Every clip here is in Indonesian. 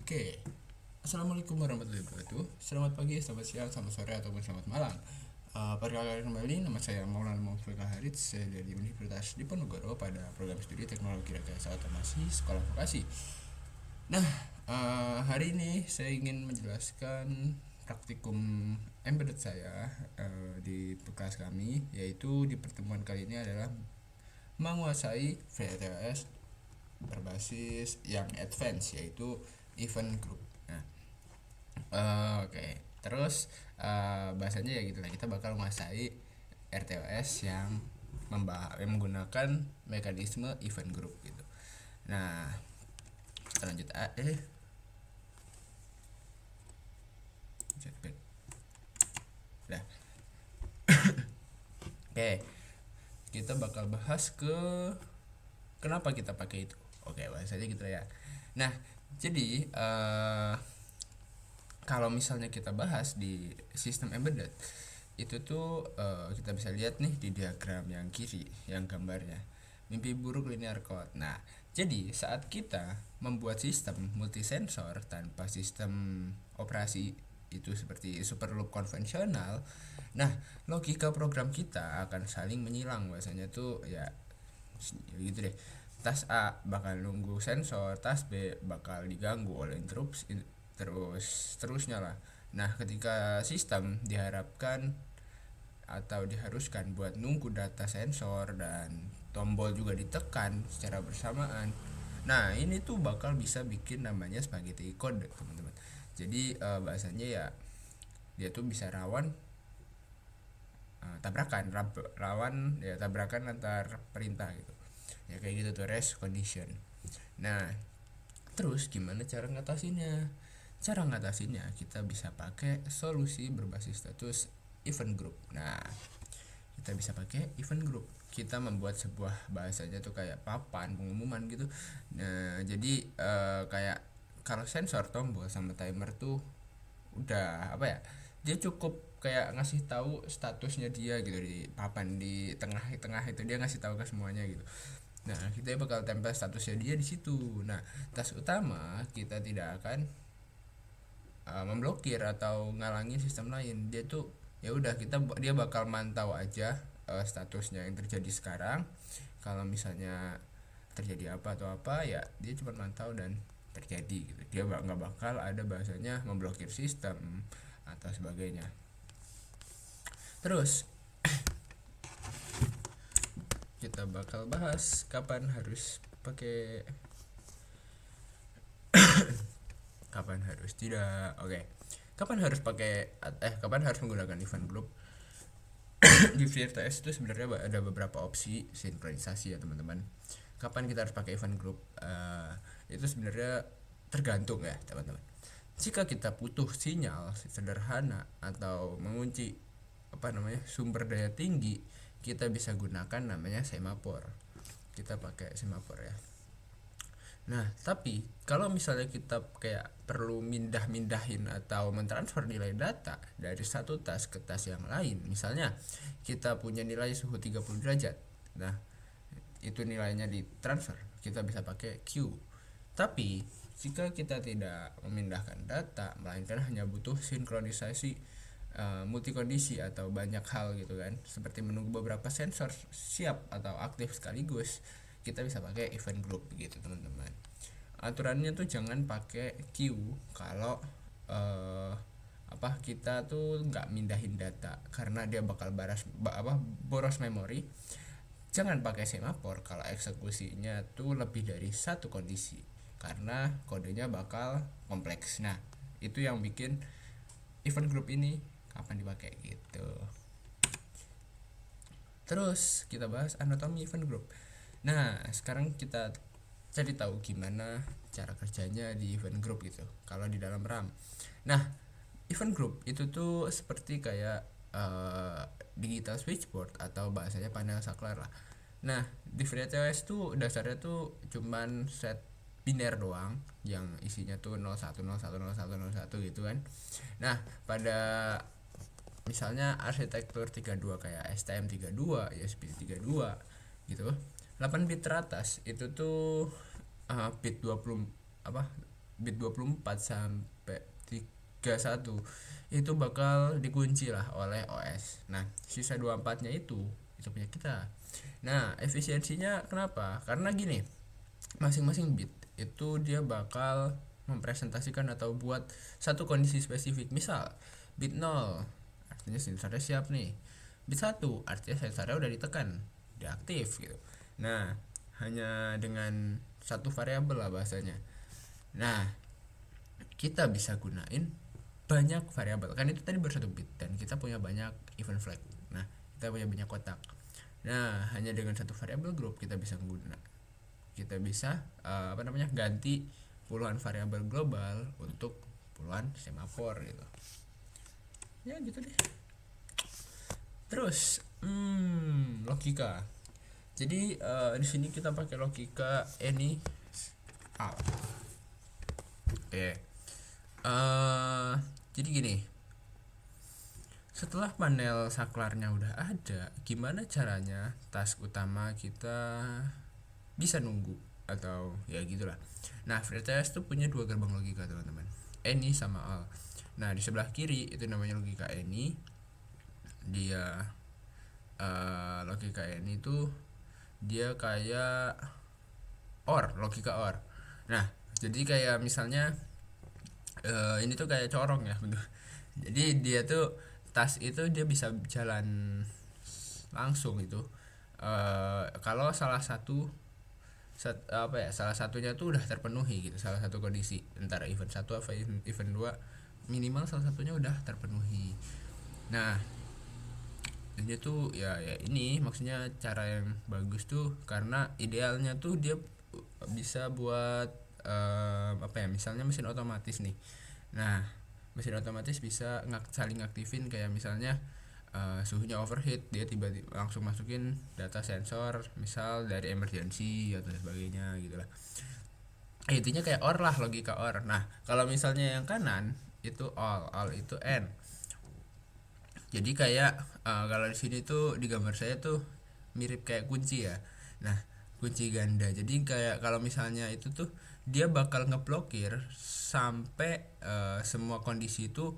Oke, Assalamualaikum warahmatullahi wabarakatuh. Selamat pagi, selamat siang, selamat sore, ataupun selamat malam. Perkenalkan kembali, nama saya Maulana Muhammad Harits. Saya dari Universitas Diponegoro pada program studi Teknologi Rekayasa Otomasi Sekolah Vokasi. Nah, hari ini saya ingin menjelaskan praktikum embedded saya di kelas kami, yaitu di pertemuan kali ini adalah menguasai VTOS berbasis yang advance, yaitu event group. Nah, oke. Terus bahasanya ya gitulah, kita bakal menguasai RTOS yang menggunakan mekanisme event group gitu. Nah, kita lanjut Nah, oke. Kita bakal bahas ke kenapa kita pakai itu. Oke, bahasanya gitu ya. Nah, jadi kalau misalnya kita bahas di sistem embedded itu tuh kita bisa lihat nih di diagram yang kiri yang gambarnya mimpi buruk linear code. Nah, jadi saat kita membuat sistem multisensor tanpa sistem operasi itu seperti super loop konvensional, nah logika program kita akan saling menyilang. Bahasanya tuh ya gitu deh, tas A bakal nunggu sensor, tas B bakal diganggu oleh interupsi, terusnya lah. Nah, ketika sistem diharapkan atau diharuskan buat nunggu data sensor dan tombol juga ditekan secara bersamaan, nah ini tuh bakal bisa bikin namanya spaghetti code, teman-teman. Jadi bahasanya ya dia tuh bisa rawan rawan ya tabrakan antar perintah gitu ya, kayak gitu tuh race condition. Nah, terus gimana cara ngatasinnya kita bisa pakai solusi berbasis status event group. Nah, kita bisa pakai event group, kita membuat sebuah bahasanya tuh kayak papan pengumuman gitu. Nah, jadi kayak kalau sensor, tombol sama timer tuh udah apa ya, dia cukup kayak ngasih tahu statusnya dia gitu di papan di tengah-tengah itu, dia ngasih tahu ke semuanya gitu. Nah, kita bakal tempel statusnya dia di situ. Nah, task utama kita tidak akan memblokir atau ngalangin sistem lain. Dia tuh ya udah, dia bakal mantau aja statusnya yang terjadi sekarang. Kalau misalnya terjadi apa atau apa ya dia cuma mantau dan terjadi gitu. Dia nggak bakal ada bahasanya memblokir sistem atau sebagainya. Terus kita bakal bahas kapan harus pakai, kapan harus tidak. Oke. Kapan harus menggunakan event group? Di VFTS itu sebenarnya ada beberapa opsi sinkronisasi ya, teman-teman. Kapan kita harus pakai event group? Itu sebenarnya tergantung ya, teman-teman. Jika kita butuh sinyal sederhana atau mengunci sumber daya tinggi, kita bisa gunakan namanya semafor. Kita pakai semafor ya. Nah, tapi kalau misalnya kita kayak perlu mindahin atau mentransfer nilai data dari satu tas ke tas yang lain, misalnya kita punya nilai suhu 30 derajat. Nah, itu nilainya ditransfer, kita bisa pakai Q. Tapi jika kita tidak memindahkan data, melainkan hanya butuh sinkronisasi multikondisi atau banyak hal gitu kan, seperti menunggu beberapa sensor siap atau aktif sekaligus, kita bisa pakai event group gitu, teman-teman. Aturannya tuh jangan pakai Q kalau kita tuh nggak mindahin data, karena dia bakal boros memori. Jangan pakai semafor kalau eksekusinya tuh lebih dari satu kondisi, karena kodenya bakal kompleks. Nah, itu yang bikin event group ini kapan dipakai gitu. Terus kita bahas anatomi event group. Nah, sekarang kita cari tahu gimana cara kerjanya di event group gitu kalau di dalam RAM. Nah, event group itu tuh seperti kayak digital switchboard atau bahasanya panel saklar lah. Nah, di FreeTOS tuh dasarnya tuh cuman set biner doang yang isinya tuh 01010101 gitu kan. Nah, pada misalnya arsitektur 32 kayak STM32, ESP32 gitu, 8 bit teratas itu tuh bit 20 apa bit 24 sampai 31 itu bakal dikunci lah oleh OS. Nah, sisa 24-nya itu punya kita. Nah, efisiensinya kenapa? Karena gini, masing-masing bit itu dia bakal mempresentasikan atau buat satu kondisi spesifik. Misal bit 0 artinya sensornya siap nih, bit 1 artinya sensornya udah ditekan, diaktif gitu. Nah, hanya dengan satu variabel lah bahasanya. Nah, kita bisa gunain banyak variabel, kan itu tadi baru satu bit dan kita punya banyak event flag. Nah, kita punya banyak kotak. Nah, hanya dengan satu variabel group kita bisa ganti puluhan variabel global untuk puluhan semafor gitu. Ya gitu deh. Terus logika. Jadi di sini kita pakai logika any out. Oke. Jadi gini. Setelah panel saklarnya udah ada, gimana caranya task utama kita bisa nunggu atau ya gitulah. Nah, FreeRTOS tuh punya dua gerbang logika, teman-teman. Any sama all. Nah, di sebelah kiri itu namanya logika any. Dia logika any itu dia kayak logika or. Nah, jadi kayak misalnya ini tuh kayak corong ya, bener. Jadi dia tuh tas itu dia bisa jalan langsung itu kalau salah satunya tuh udah terpenuhi gitu, salah satu kondisi antara event 1 atau event 2 minimal salah satunya udah terpenuhi. Nah, dia tuh ya ini maksudnya cara yang bagus tuh karena idealnya tuh dia bisa buat misalnya mesin otomatis nih. Nah, mesin otomatis bisa saling ngaktifin kayak misalnya suhunya overheat, dia tiba-tiba langsung masukin data sensor misal dari emergency atau sebagainya gitulah. Intinya kayak or lah, logika or. Nah, kalau misalnya yang kanan itu all itu n. Jadi kayak kalau di sini tuh di gambar saya tuh mirip kayak kunci ya. Nah, kunci ganda. Jadi kayak kalau misalnya itu tuh dia bakal ngeblokir sampai semua kondisi itu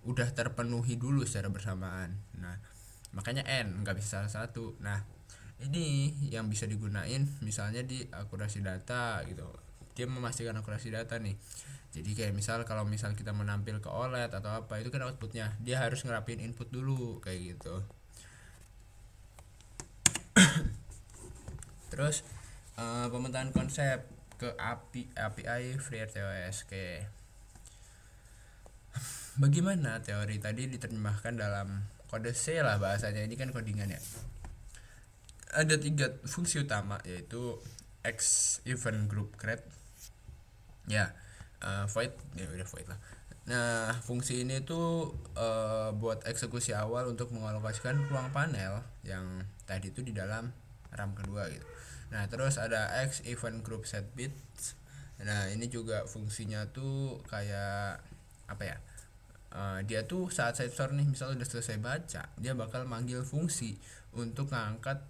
udah terpenuhi dulu secara bersamaan. Nah, makanya n nggak bisa salah satu. Nah, ini yang bisa digunain misalnya di akurasi data gitu. Dia memastikan akurasi data nih. Jadi kayak kalau misal kita menampil ke OLED atau apa, itu kan outputnya dia harus ngerapin input dulu kayak gitu. Terus pemetaan konsep ke API FreeRTOS. Oke. Bagaimana teori tadi diterjemahkan dalam kode C lah bahasanya, ini kan codingan ya. Ada 3 fungsi utama yaitu X event group create. Ya, void ya udah void lah. Nah, fungsi ini tuh buat eksekusi awal untuk mengalokasikan ruang panel yang tadi itu di dalam RAM kedua gitu. Nah, terus ada X event group set bits. Nah, ini juga fungsinya tuh kayak apa ya? Dia tuh saat sensor nih misalnya udah selesai baca, dia bakal manggil fungsi untuk ngangkat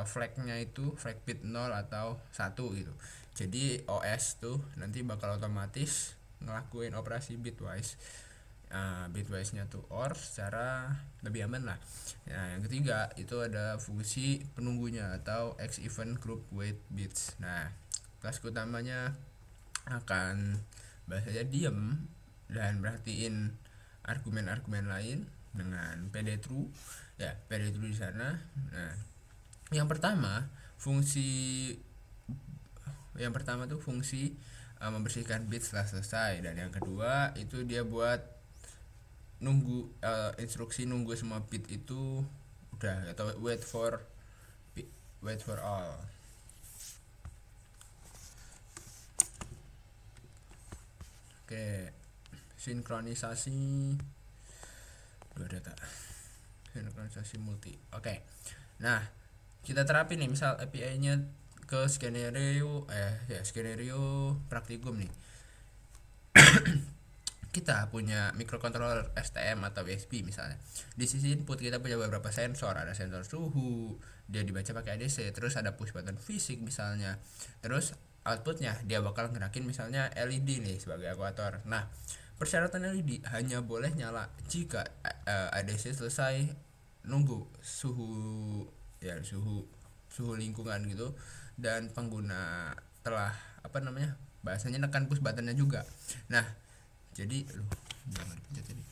flagnya itu flag bit 0 atau 1 gitu. Jadi OS tuh nanti bakal otomatis ngelakuin operasi bitwise. Bitwise nya tuh OR secara lebih aman lah. Nah, yang ketiga itu ada fungsi penunggunya atau X event group wait bits. Nah, task utamanya akan bahasanya diem dan perhatiin argumen-argumen lain dengan PD true ya, PD true di sana. Nah, yang pertama tuh fungsi membersihkan bit setelah selesai, dan yang kedua itu dia buat nunggu instruksi nunggu semua bit itu udah atau wait for all. Oke, sinkronisasi dua data, sinkronisasi multi. Oke. Nah, kita terapin nih misal API-nya ke skenario praktikum nih. Kita punya microcontroller STM atau USB misalnya. Di sisi input kita punya beberapa sensor, ada sensor suhu, dia dibaca pakai ADC, terus ada push button fisik misalnya. Terus outputnya dia bakal ngerakin misalnya LED nih sebagai akuator. Nah, persyaratan LED hanya boleh nyala jika ADC selesai nunggu suhu, ya suhu lingkungan gitu, dan pengguna telah apa namanya bahasanya nekan push buttonnya juga. Nah, jadi jangan dipencet ini.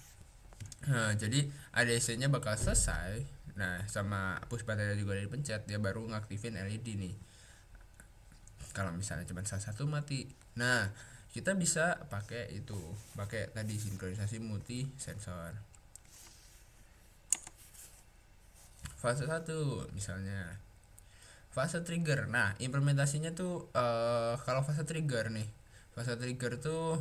Nah, jadi ADC-nya bakal selesai. Nah, sama push buttonnya juga dipencet, dia baru ngaktifin LED nih. Kalau misalnya cuma salah satu mati, nah kita bisa pakai tadi sinkronisasi multi sensor fase 1 misalnya. Fase trigger, nah implementasinya tuh kalau fase trigger tuh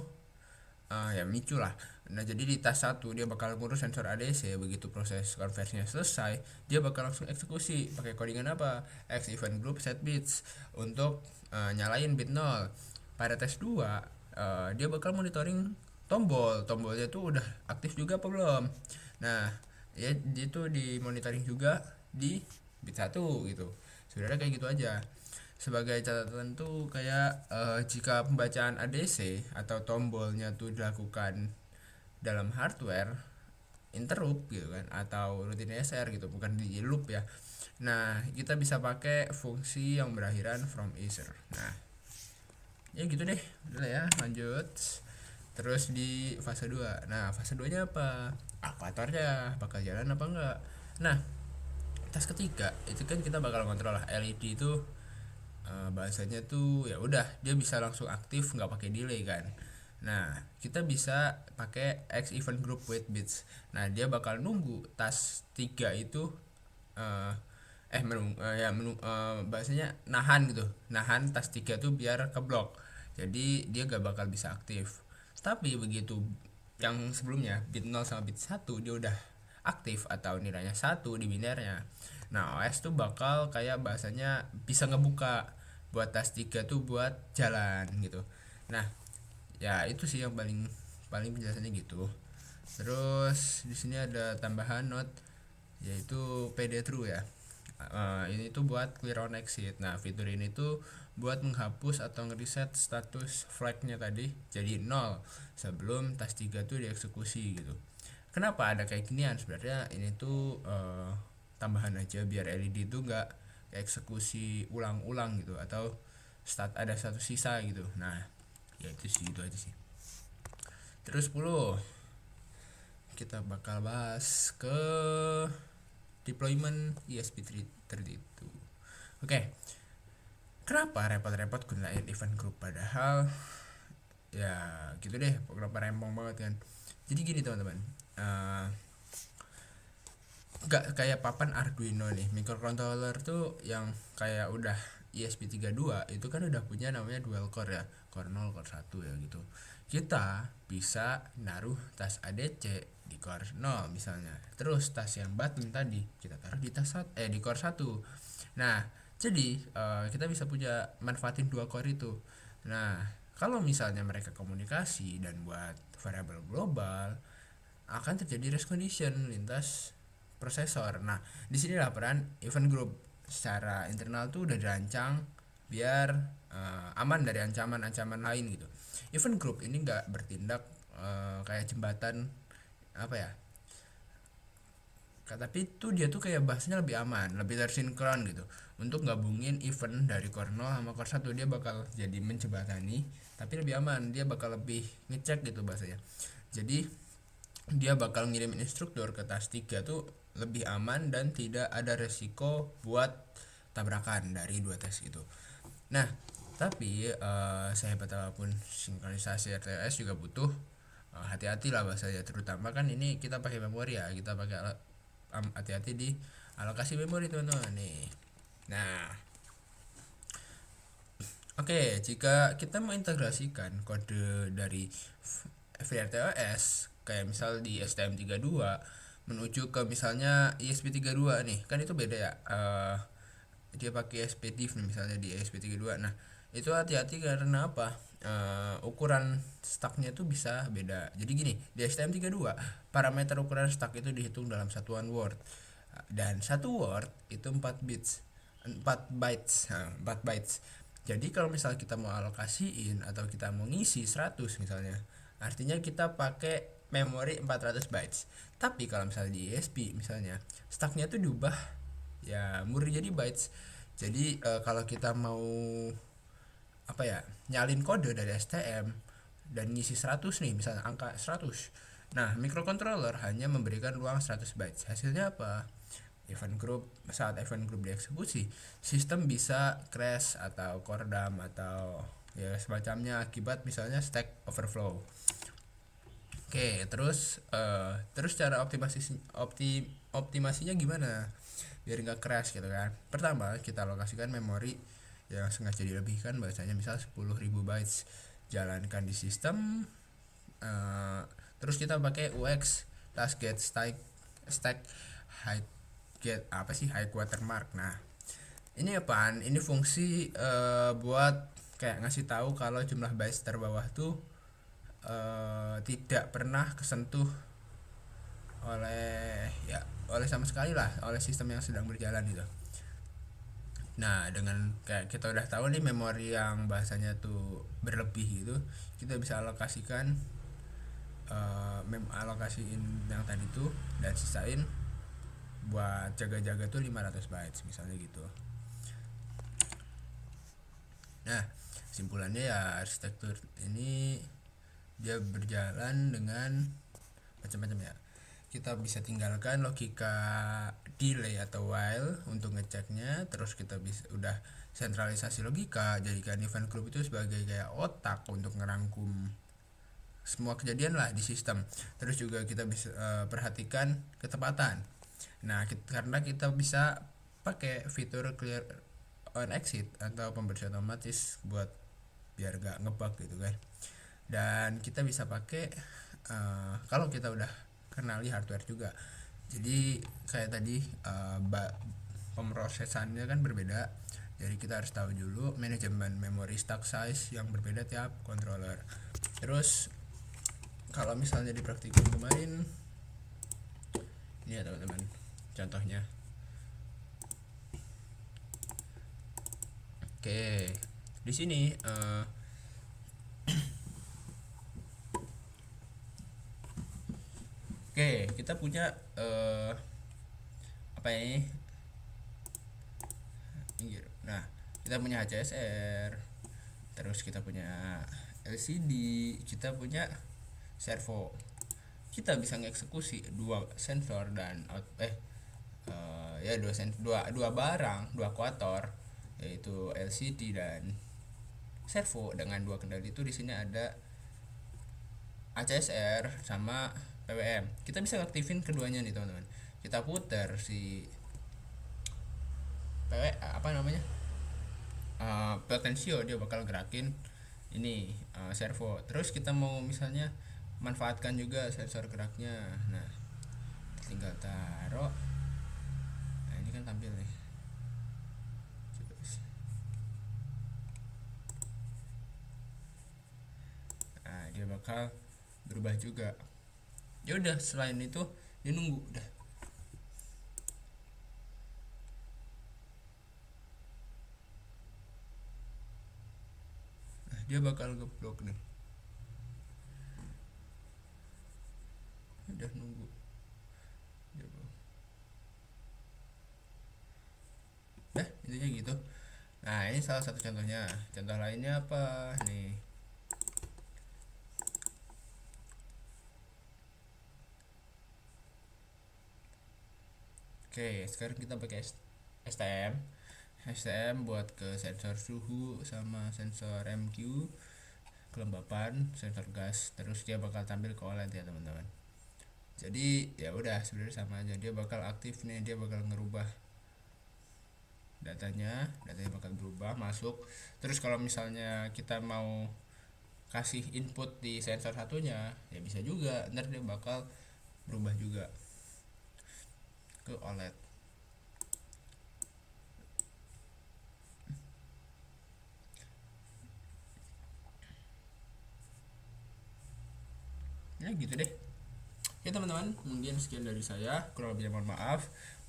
ya micu lah. Nah, jadi di tas 1 dia bakal ngurus sensor ADC, begitu proses konversinya selesai, dia bakal langsung eksekusi pakai codingan apa? X event group set bits untuk nyalain bit 0. Pada tes 2 dia bakal monitoring tombolnya tuh udah aktif juga apa belum. Nah, ya itu di monitoring juga di bit 1 gitu. Sebenarnya kayak gitu aja. Sebagai catatan tuh kayak jika pembacaan ADC atau tombolnya tuh dilakukan dalam hardware interrupt gitu kan, atau rutin SR gitu, bukan di loop ya. Nah, kita bisa pakai fungsi yang berakhiran from either. Nah, ya gitu deh. Udah ya, lanjut. Terus di fase 2. Nah, fase 2 nya apa? Akuatornya bakal jalan apa enggak. Nah, tas ketiga itu kan kita bakal kontrol lah LED itu bahasanya tuh ya udah dia bisa langsung aktif nggak pakai delay kan. Nah, kita bisa pakai X event group wait bits. Nah, dia bakal nunggu tas 3 itu bahasanya nahan gitu. Nahan tas 3 tuh biar keblok. Jadi dia gak bakal bisa aktif. Tapi begitu yang sebelumnya bit 0 sama bit 1 dia udah aktif atau nilainya 1 di binernya. Nah, OS tuh bakal kayak bahasanya bisa ngebuka buat tas 3 tuh buat jalan gitu. Nah, ya itu sih yang paling paling penjelasannya gitu. Terus di sini ada tambahan note yaitu PD true ya. Ini tuh buat clear on exit. Nah, fitur ini tuh buat menghapus atau ngereset status flagnya tadi jadi 0 sebelum tas 3 tuh dieksekusi gitu. Kenapa ada kayak ginian? Sebenarnya ini tuh tambahan aja biar LED itu nggak eksekusi ulang-ulang gitu, atau ada satu sisa gitu. Nah, ya itu sih, itu aja sih. Terus 10 kita bakal bahas ke deployment ESP32. Oke. Kenapa repot-repot gunain event group, padahal ya gitu deh, kenapa rempong banget kan. Jadi gini teman-teman, nggak kayak papan Arduino nih, microcontroller tuh yang kayak udah ESP32 itu kan udah punya namanya dual core ya, core 0 core 1 ya gitu. Kita bisa naruh tas ADC di core 0 misalnya, terus tas yang button tadi kita taruh di di core 1. Nah, jadi kita bisa punya manfaatin dua core itu. Nah, kalau misalnya mereka komunikasi dan buat variabel global, akan terjadi race condition lintas prosesor. Nah, di sinilah peran event group. Secara internal tuh udah dirancang biar aman dari ancaman-ancaman lain gitu. Event group ini nggak bertindak kayak jembatan apa ya, tapi itu dia tuh kayak bahasanya lebih aman, lebih tersinkron gitu. Untuk gabungin event dari core 0 sama core 1 dia bakal jadi menjembatani, tapi lebih aman, dia bakal lebih ngecek gitu bahasanya. Jadi dia bakal ngirimin instruktur ke tas 3 tuh lebih aman dan tidak ada resiko buat tabrakan dari dua tas itu. Nah, tapi sehebat apapun sinkronisasi RTS juga butuh hati-hati lah bahasanya, terutama kan ini kita pakai memori ya, kita pakai hati-hati di alokasi memori teman-teman nih. Nah, oke, jika kita mengintegrasikan kode dari FreeRTOS kayak misal di STM32 menuju ke misalnya ESP32 nih, kan itu beda ya. Dia pakai SPDIF nih misalnya di ESP32. Nah, itu hati-hati karena apa? Ukuran stacknya tuh bisa beda. Jadi gini, di STM32 parameter ukuran stack itu dihitung dalam satuan word, dan satu word itu 4 bytes. Jadi kalau misal kita mau alokasiin atau kita mau ngisi 100 misalnya, artinya kita pakai memori 400 bytes. Tapi kalau misalnya di ESP misalnya, stucknya tuh diubah ya murni jadi bytes. Jadi kalau kita mau apa ya, nyalin kode dari STM dan ngisi 100 nih, misalnya angka 100. Nah, microcontroller hanya memberikan ruang 100 bytes. Hasilnya apa? Saat event group dieksekusi, sistem bisa crash atau core dump atau ya semacamnya akibat misalnya stack overflow. Oke, terus cara optimasinya gimana biar nggak crash gitu kan? Pertama, kita alokasikan memori yang sengaja dilebihkan, bahasanya misal 10.000 bytes, jalankan di sistem. eh, Terus kita pakai UX task get stack high get apa sih high watermark. Nah, ini apaan? Ini fungsi buat kayak ngasih tahu kalau jumlah bytes terbawah tuh tidak pernah kesentuh oleh sama sekali lah oleh sistem yang sedang berjalan gitu. Nah, dengan kayak kita udah tahu nih memori yang bahasanya tuh berlebih gitu, kita bisa alokasiin yang tadi tuh dan sisain buat jaga-jaga tuh 500 bytes misalnya gitu. Nah, kesimpulannya ya arsitektur ini dia berjalan dengan macam-macam ya. Kita bisa tinggalkan logika delay atau while untuk ngeceknya, terus kita bisa udah sentralisasi logika, jadikan event group itu sebagai kayak otak untuk ngerangkum semua kejadian lah di sistem. Terus juga kita bisa perhatikan ketepatan. Nah, karena kita bisa pakai fitur clear on exit atau pembersihan otomatis buat biar gak ngebug gitu kan. Dan kita bisa pakai kalau kita udah kenali hardware juga. Jadi kayak tadi pemrosesannya kan berbeda. Jadi kita harus tahu dulu manajemen memory stack size yang berbeda tiap controller. Terus kalau misalnya di praktikum kemarin, ini ya teman-teman, contohnya. Oke, di sini oke, kita punya apa ini? Nah, kita punya HCSR, terus kita punya LCD, kita punya servo. Kita bisa mengeksekusi dua sensor dan ya dua barang, dua kuator, yaitu LCD dan servo dengan dua kendali itu. Di sini ada ACSR sama PWM. Kita bisa aktifin keduanya nih teman-teman. Kita putar si apa namanya potensio, dia bakal gerakin ini servo. Terus kita mau misalnya manfaatkan juga sensor geraknya. Nah, tinggal taruh. Nah, ini kan tampil nih. Nah, dia bakal berubah juga. Ya udah, selain itu dia nunggu udah. Nah, dia bakal ngeblok nih. Udah nunggu. Nah, intinya gitu. Nah, ini salah satu contohnya. Contoh lainnya apa nih? Oke, sekarang kita pakai STM. STM buat ke sensor suhu sama sensor MQ, kelembapan, sensor gas. Terus dia bakal tampil ke OLED ya teman-teman. Jadi ya udah, sebenarnya sama aja. Dia bakal aktif nih, dia bakal ngerubah datanya bakal berubah masuk. Terus kalau misalnya kita mau kasih input di sensor satunya, ya bisa juga ntar dia bakal berubah juga ke OLED. Ya gitu deh ya teman-teman, mungkin sekian dari saya, kurang lebihnya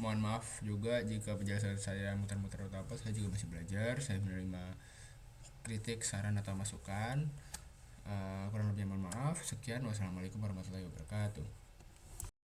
mohon maaf juga jika penjelasan saya muter-muter atau apa. Saya juga masih belajar, saya menerima kritik, saran atau masukan. Kurang lebihnya mohon maaf. Sekian, wassalamualaikum warahmatullahi wabarakatuh.